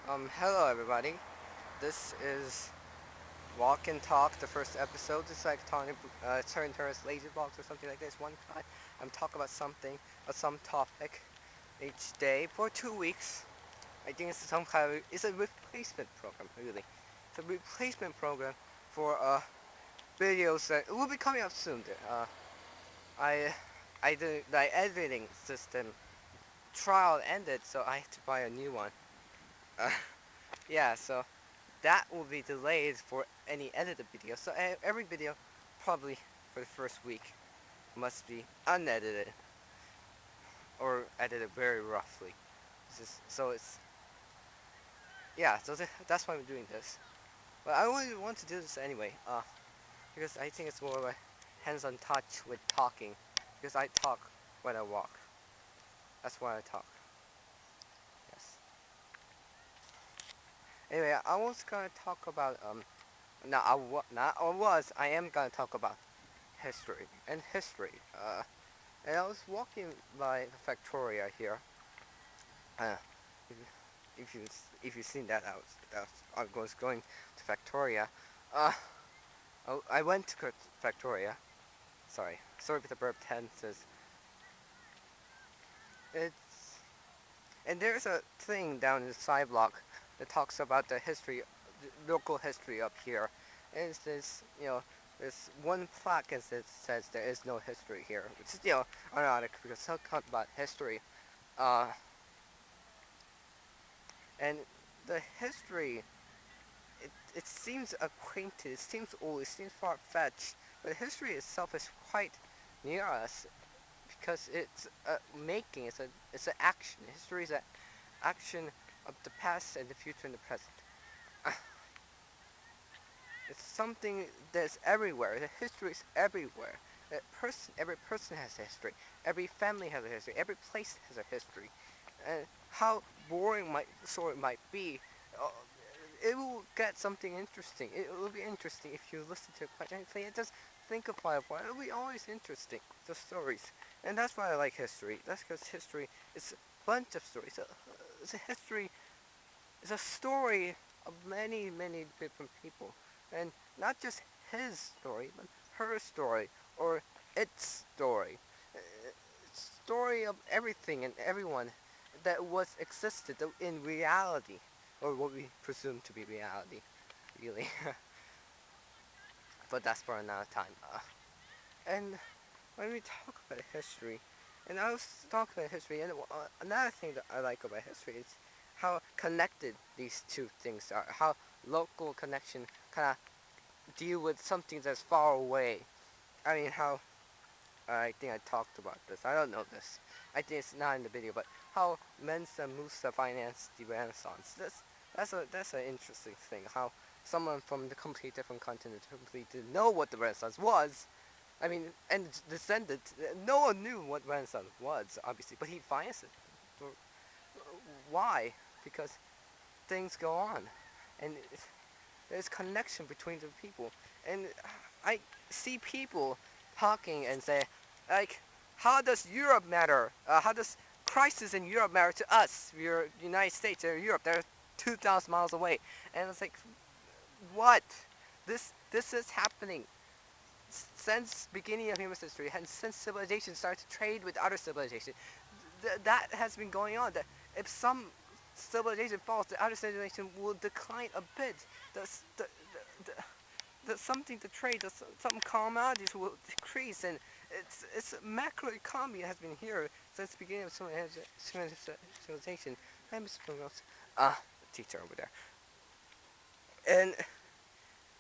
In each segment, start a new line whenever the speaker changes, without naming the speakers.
Hello everybody. This is Walk and Talk, the first episode. It's like talking, turn turns lazy blocks or something like this. One time, I'm talking about something, some topic, each day for 2 weeks. I think it's some kind of, it's a replacement program, really. It's a replacement program for videos that will be coming up soon. I, I did the editing system trial ended, so I had to buy a new one. Uh, yeah, so that will be delayed for any edited video. So every video, probably for the first week, must be unedited or edited very roughly. So it's yeah. So that's why I'm doing this. But I only want to do this anyway. Because I think it's more of a hands-on touch with talking. Because I talk when I walk. That's why I talk. Yes. Anyway, I was gonna talk about I am gonna talk about history and history. And I was walking by the Factoria here. Uh, if, if you've seen that, I was going to Factoria. Uh, I went to Factoria. Sorry for the burp tenses. It's and there's a thing down in the side block that talks about the history, the local history up here. And it says, there's one plaque that says there is no history here, which is ironic because talk about history. Uh, And the history, it seems acquainted, it seems old, it seems far-fetched, but the history itself is quite near us because it's a making, it's an action. History is an action of the past and the future and the present. It's something that's everywhere. The history is everywhere. Every person has a history. Every family has a history. Every place has a history. And how boring my story might be, uh, it will get something interesting. It will be interesting if you listen to it quite gently. It just think about it. It will be always interesting, the stories. And that's why I like history. That's because history is a bunch of stories. It's a history, it's a story of many, many different people. And not just his story, but her story, or its story. Uh, Story of everything and everyone that was existed in reality, or what we presume to be reality, really. But that's for another time. And when we talk about history, and I was talking about history, and another thing that I like about history is how connected these two things are. How local connection kind of deal with something that's far away. I mean, how I think I talked about this. I don't know this. I think it's not in the video, but how Mensa Musa financed the Renaissance. That's an interesting thing. How someone from the completely different continent completely didn't know what the Renaissance was. I mean, and descended. No one knew what Renaissance was, obviously, but he financed it. Why? Because things go on, and there's connection between the people. And I see people talking and say, like, how does Europe matter? How does crisis in Europe matter to us? We're United States, they're Europe, they're 2,000 miles away. And it's like, what? This is happening since beginning of human history, and since civilization started to trade with other civilization. That has been going on. That if some civilization falls, the other civilization will decline a bit. The, the something to trade, some commodities will decrease, and it's macroeconomy has been here since the beginning of civilization. I'm something else. Teacher over there, and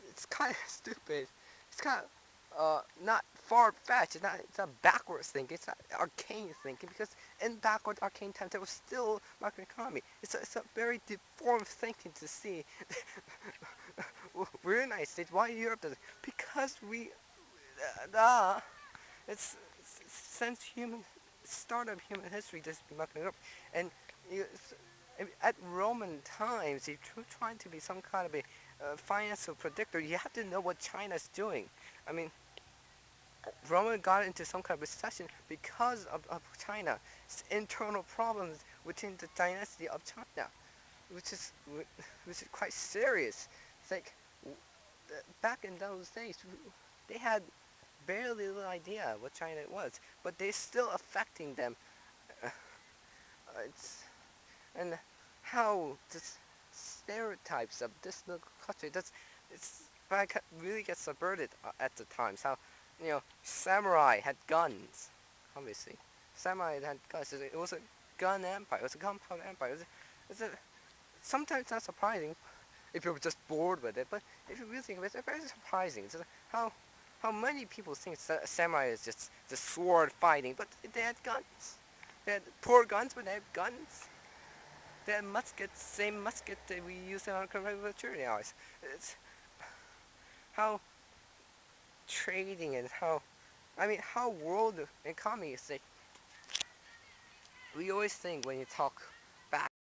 it's kind of stupid. It's kind of not far-fetched. It's not backwards thinking. It's not arcane thinking because in backward arcane times there was still macroeconomy. It's a very deformed thinking to see. We're in the United States. Why Europe doesn't? Because we, it's since human start of human history, this has been mucking up, and you, at Roman times, if you're trying to be some kind of a financial predictor, you have to know what China's doing. I mean, Rome got into some kind of recession because of China. It's internal problems within the dynasty of China. which is which is quite serious. It's like back in those days, they had barely little idea what China was, but they're still affecting them. Uh, it's and how this stereotypes of this little country that's it's like really gets subverted at the times. How samurai had guns, obviously. Samurai had guns. It was a gun empire. It was a gunpowder empire. It was sometimes not surprising if you're just bored with it, but if you really think of it, it's very surprising. It's how many people think samurai is just sword fighting, but they had guns. They had poor guns, but they had guns. They had muskets, same musket that we use in our revolutionary hours. It's how trading and how world economy is like. We always think when you talk back